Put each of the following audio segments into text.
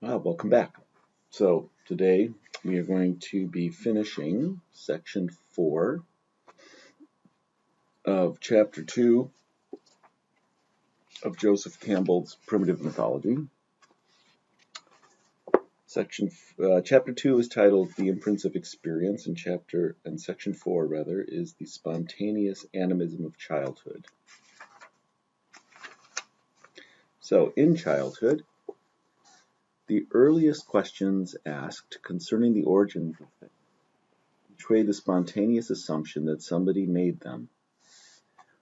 Welcome back. So today we are going to be finishing section 4 of chapter 2 of Joseph Campbell's Primitive Mythology. Chapter 2 is titled The Imprints of Experience, and section 4 is the spontaneous animism of childhood. So in childhood, the earliest questions asked concerning the origins of things betray the spontaneous assumption that somebody made them.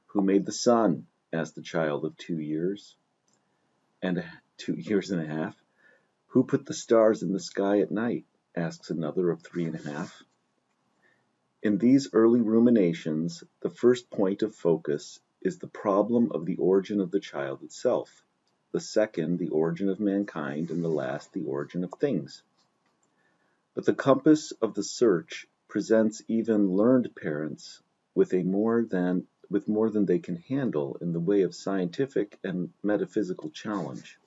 Who made the sun? Asked the child of 2 years and 2 years and a half. Who put the stars in the sky at night? Asks another of 3.5. In these early ruminations, the first point of focus is the problem of the origin of the child itself, the second the origin of mankind, and the last the origin of things. But the compass of the search presents even learned parents with more than they can handle in the way of scientific and metaphysical challenge.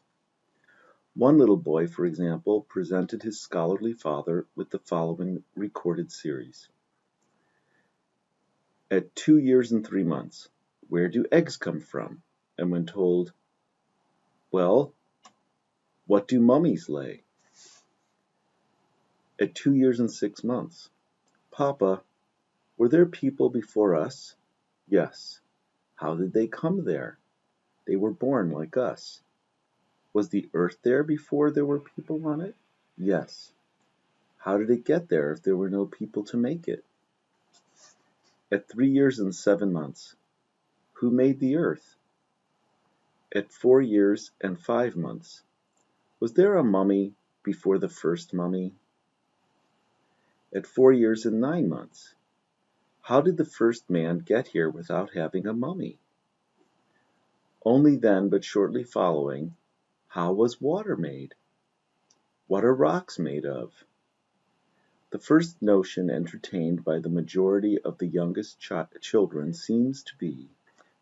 One little boy, for example, presented his scholarly father with the following recorded series. At 2 years and 3 months, where do eggs come from? And when told, well, what do mummies lay? At 2 years and 6 months, Papa, were there people before us? Yes. How did they come there? They were born like us. Was the earth there before there were people on it? Yes. How did it get there if there were no people to make it? At 3 years and 7 months, who made the earth? At 4 years and 5 months, was there a mummy before the first mummy? At 4 years and 9 months, how did the first man get here without having a mummy? Only then, but shortly following, how was water made? What are rocks made of? The first notion entertained by the majority of the youngest children seems to be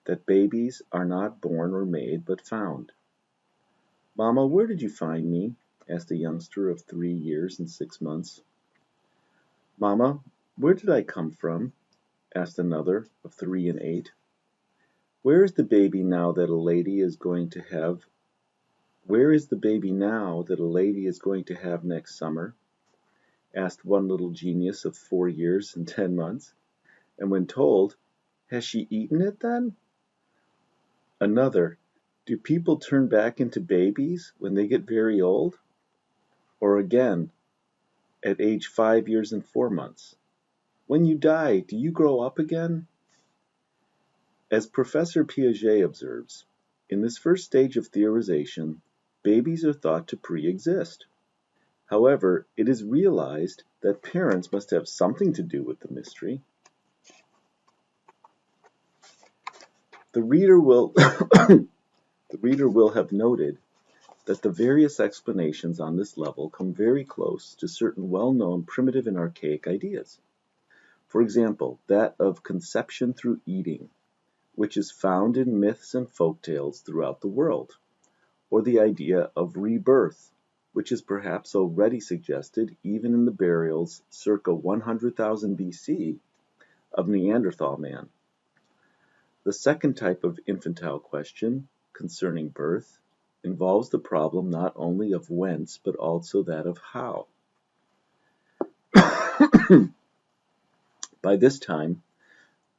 that babies are not born or made, but found. Mama, where did you find me? Asked a youngster of 3 years and 6 months. Mama, where did I come from? Asked another of 3 and 8. Where is the baby now that a lady is going to have next summer? Asked one little genius of 4 years and 10 months. And when told, has she eaten it then? Another, do people turn back into babies when they get very old? Or again, at age 5 years and 4 months, when you die, do you grow up again? As Professor Piaget observes, in this first stage of theorization, babies are thought to pre-exist. However, it is realized that parents must have something to do with the mystery. The reader will have noted that the various explanations on this level come very close to certain well-known primitive and archaic ideas. For example, that of conception through eating, which is found in myths and folktales throughout the world, or the idea of rebirth, which is perhaps already suggested even in the burials circa 100,000 BC of Neanderthal man. The second type of infantile question, concerning birth, involves the problem not only of whence, but also that of how. By this time,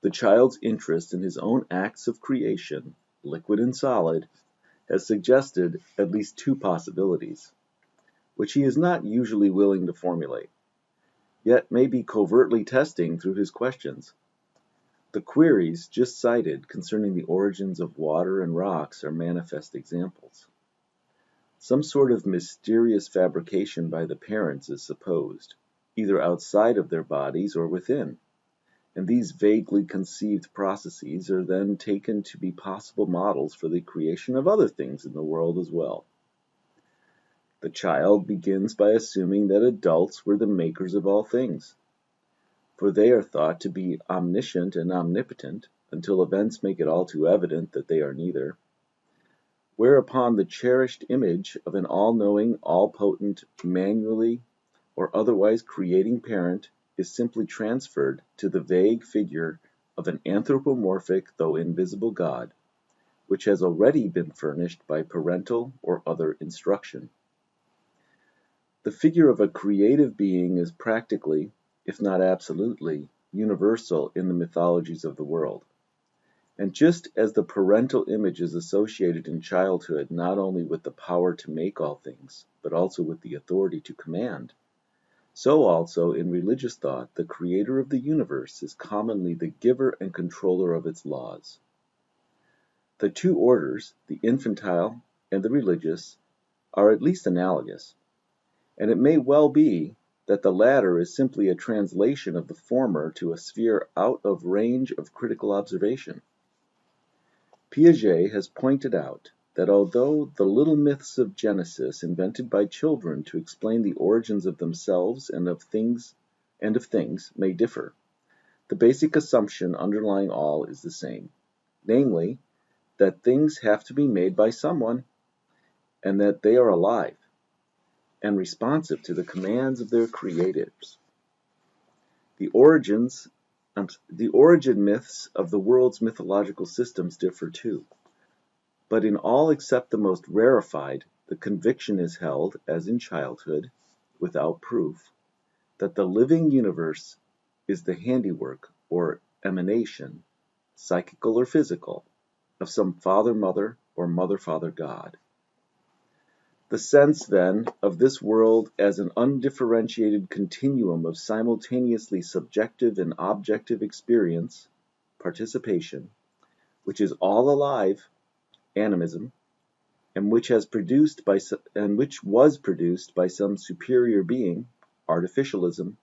the child's interest in his own acts of creation, liquid and solid, has suggested at least 2 possibilities, which he is not usually willing to formulate, yet may be covertly testing through his questions. The queries just cited concerning the origins of water and rocks are manifest examples. Some sort of mysterious fabrication by the parents is supposed, either outside of their bodies or within, and these vaguely conceived processes are then taken to be possible models for the creation of other things in the world as well. The child begins by assuming that adults were the makers of all things, for they are thought to be omniscient and omnipotent until events make it all too evident that they are neither. whereupon the cherished image of an all-knowing, all-potent, manually or otherwise creating parent is simply transferred to the vague figure of an anthropomorphic though invisible God, which has already been furnished by parental or other instruction. The figure of a creative being is practically, if not absolutely, universal in the mythologies of the world. And just as the parental image is associated in childhood not only with the power to make all things, but also with the authority to command, so also in religious thought the creator of the universe is commonly the giver and controller of its laws. The two orders, the infantile and the religious, are at least analogous, and it may well be that the latter is simply a translation of the former to a sphere out of range of critical observation. Piaget has pointed out that although the little myths of Genesis invented by children to explain the origins of themselves and of things may differ, the basic assumption underlying all is the same, namely, that things have to be made by someone, and that they are alive and responsive to the commands of their creators. The origin myths of the world's mythological systems differ too. But in all except the most rarefied, the conviction is held, as in childhood, without proof, that the living universe is the handiwork or emanation, psychical or physical, of some father-mother or mother-father God. The sense, then, of this world as an undifferentiated continuum of simultaneously subjective and objective experience, participation, which is all alive, animism, and which was produced by some superior being, artificialism,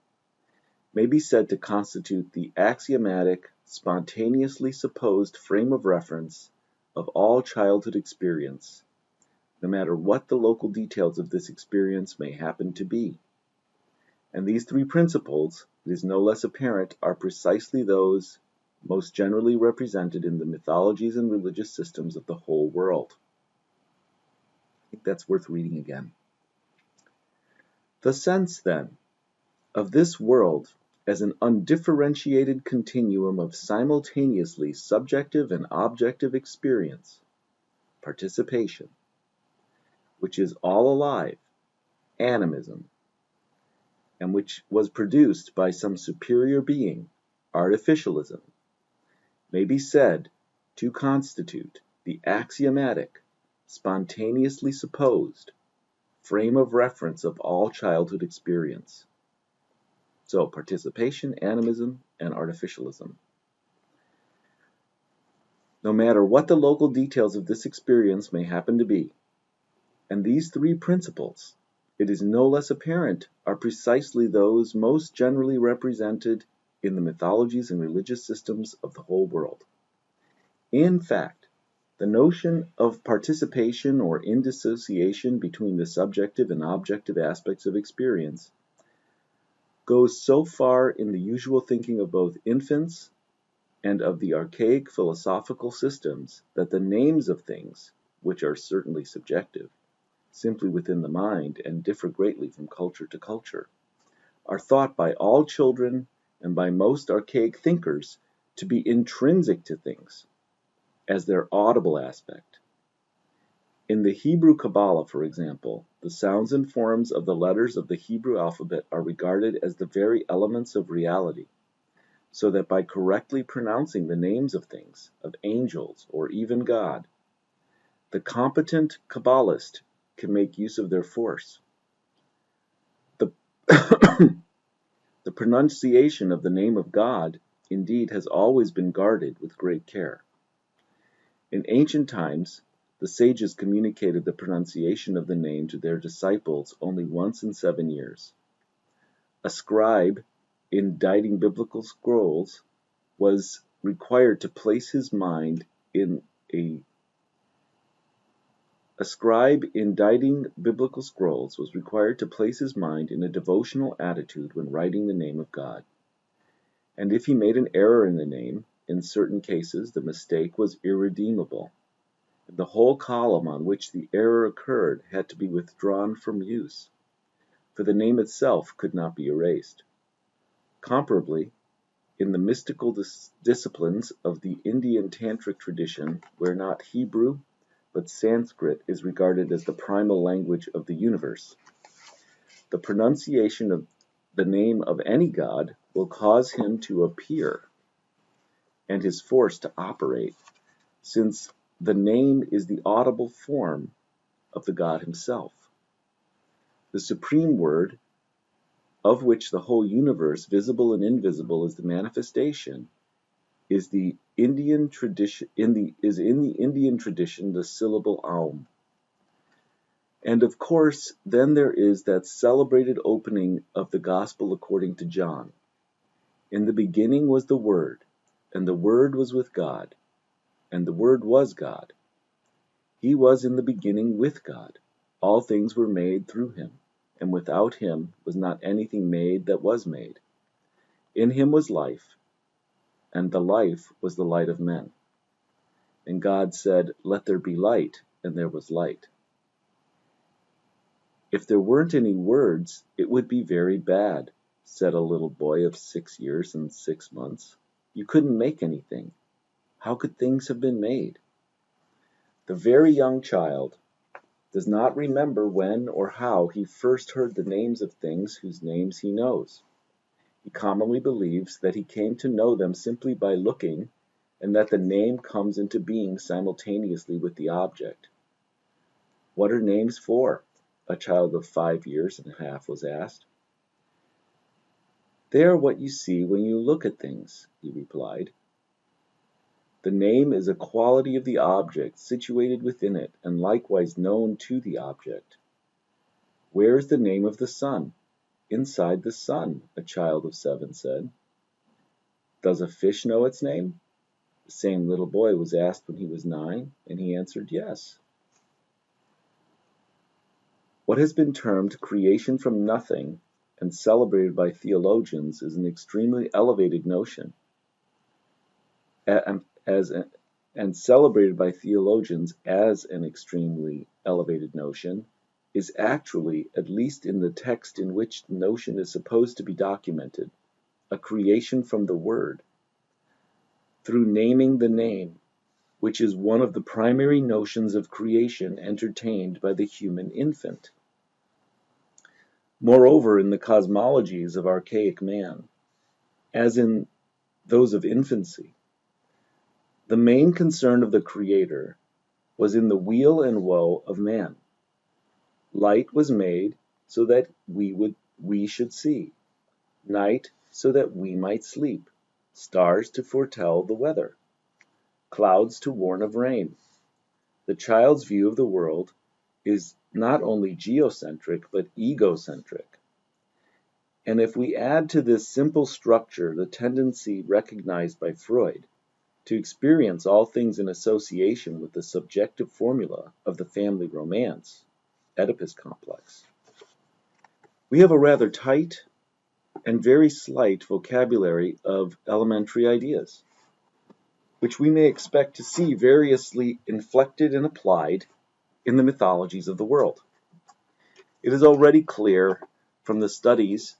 may be said to constitute the axiomatic, spontaneously supposed frame of reference of all childhood experience, no matter what the local details of this experience may happen to be. And these three principles, it is no less apparent, are precisely those most generally represented in the mythologies and religious systems of the whole world. I think that's worth reading again. The sense, then, of this world as an undifferentiated continuum of simultaneously subjective and objective experience, participation, which is all alive, animism, and which was produced by some superior being, artificialism, may be said to constitute the axiomatic, spontaneously supposed, frame of reference of all childhood experience. So, participation, animism, and artificialism. No matter what the local details of this experience may happen to be, and these three principles, it is no less apparent, are precisely those most generally represented in the mythologies and religious systems of the whole world. In fact, the notion of participation or indissociation between the subjective and objective aspects of experience goes so far in the usual thinking of both infants and of the archaic philosophical systems that the names of things, which are certainly subjective, simply within the mind and differ greatly from culture to culture, are thought by all children and by most archaic thinkers to be intrinsic to things, as their audible aspect. In the Hebrew Kabbalah, for example, the sounds and forms of the letters of the Hebrew alphabet are regarded as the very elements of reality, so that by correctly pronouncing the names of things, of angels, or even God, the competent Kabbalist can make use of their force. The, the pronunciation of the name of God, indeed, has always been guarded with great care. In ancient times, the sages communicated the pronunciation of the name to their disciples only once in 7 years. A scribe, inditing biblical scrolls, was required to place his mind in a scribe inditing biblical scrolls was required to place his mind in a devotional attitude when writing the name of God. And if he made an error in the name, in certain cases the mistake was irredeemable, and the whole column on which the error occurred had to be withdrawn from use, for the name itself could not be erased. Comparably, in the mystical disciplines of the Indian Tantric tradition, where not Hebrew, but Sanskrit is regarded as the primal language of the universe, the pronunciation of the name of any god will cause him to appear and his force to operate, since the name is the audible form of the god himself. The supreme word, of which the whole universe, visible and invisible, is the manifestation, is in the Indian tradition the syllable Aum. And of course, then there is that celebrated opening of the Gospel according to John. In the beginning was the Word, and the Word was with God, and the Word was God. He was in the beginning with God. All things were made through him, and without him was not anything made that was made. In him was life, and the life was the light of men. And God said, "Let there be light," and there was light. "If there weren't any words, it would be very bad," said a little boy of 6 years and 6 months. "You couldn't make anything. How could things have been made?" The very young child does not remember when or how he first heard the names of things whose names he knows. He commonly believes that he came to know them simply by looking, and that the name comes into being simultaneously with the object. "What are names for?" a child of 5 years and a half was asked. "They are what you see when you look at things," he replied. The name is a quality of the object situated within it, and likewise known to the object. "Where is the name of the sun?" "Inside the sun," a child of 7 said. "Does a fish know its name?" The same little boy was asked when he was 9, and he answered yes. What has been termed creation from nothing and celebrated by theologians is an extremely elevated notion. And celebrated by theologians as an extremely elevated notion, is actually, at least in the text in which the notion is supposed to be documented, a creation from the Word, through naming the name, which is one of the primary notions of creation entertained by the human infant. Moreover, in the cosmologies of archaic man, as in those of infancy, the main concern of the Creator was in the weal and woe of man. Light was made so that we should see, night so that we might sleep, stars to foretell the weather, clouds to warn of rain. The child's view of the world is not only geocentric but egocentric. And if we add to this simple structure the tendency recognized by Freud to experience all things in association with the subjective formula of the family romance, Oedipus complex, we have a rather tight and very slight vocabulary of elementary ideas, which we may expect to see variously inflected and applied in the mythologies of the world. It is already clear from the studies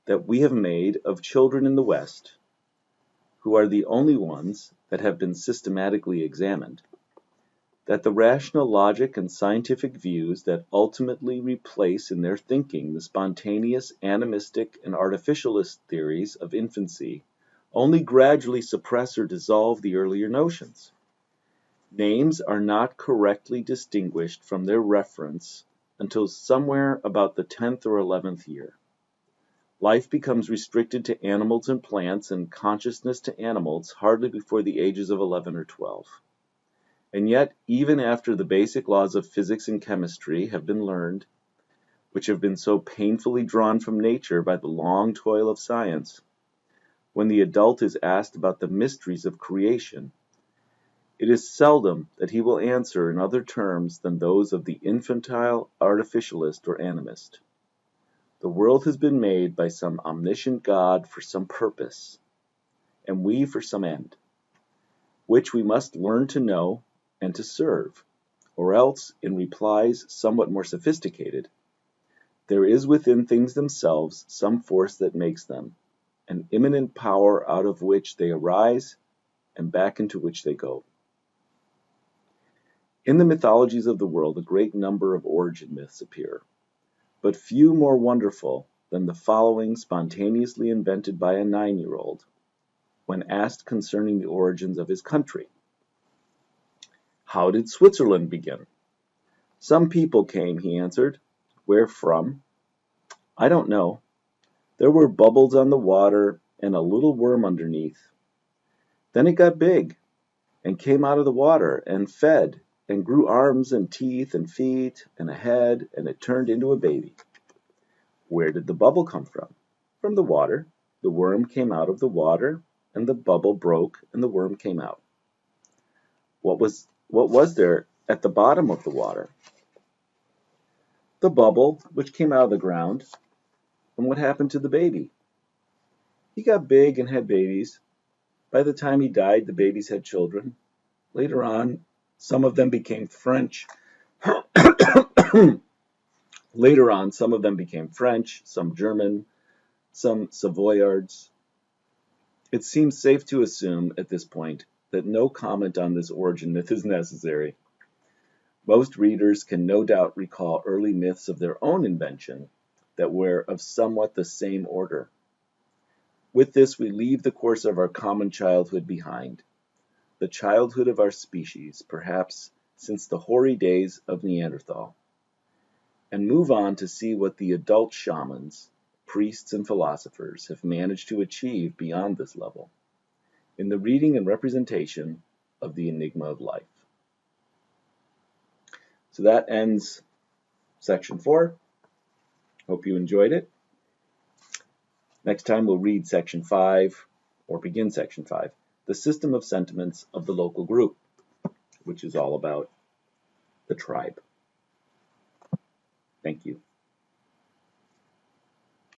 that we have made of children in the West, who are the only ones that have been systematically examined, that the rational logic and scientific views that ultimately replace in their thinking the spontaneous, animistic, and artificialist theories of infancy only gradually suppress or dissolve the earlier notions. Names are not correctly distinguished from their reference until somewhere about the 10th or 11th year. Life becomes restricted to animals and plants, and consciousness to animals hardly before the ages of 11 or 12. And yet, even after the basic laws of physics and chemistry have been learned, which have been so painfully drawn from nature by the long toil of science, when the adult is asked about the mysteries of creation, it is seldom that he will answer in other terms than those of the infantile artificialist or animist. The world has been made by some omniscient God for some purpose, and we for some end, which we must learn to know and to serve. or else, in replies somewhat more sophisticated, there is within things themselves some force that makes them, an immanent power out of which they arise and back into which they go. In the mythologies of the world, a great number of origin myths appear, but few more wonderful than the following spontaneously invented by a 9-year-old when asked concerning the origins of his country. How did Switzerland begin? Some people came, he answered. Where from? I don't know. There were bubbles on the water and a little worm underneath. Then it got big and came out of the water and fed and grew arms and teeth and feet and a head, and it turned into a baby. Where did the bubble come from? From the water. The worm came out of the water, and the bubble broke and the worm came out. What was there at the bottom of the water? The bubble, which came out of the ground. And what happened to the baby? He got big and had babies. By the time he died, the babies had children. Later on, some of them became French. Later on, some of them became French, some German, some Savoyards. It seems safe to assume at this point that no comment on this origin myth is necessary. Most readers can no doubt recall early myths of their own invention that were of somewhat the same order. With this, we leave the course of our common childhood behind, the childhood of our species, perhaps since the hoary days of Neanderthal, and move on to see what the adult shamans, priests, and philosophers have managed to achieve beyond this level in the reading and representation of the enigma of life. So that ends section 4. Hope you enjoyed it. Next time we'll read section 5, or begin section 5, the system of sentiments of the local group, which is all about the tribe. Thank you.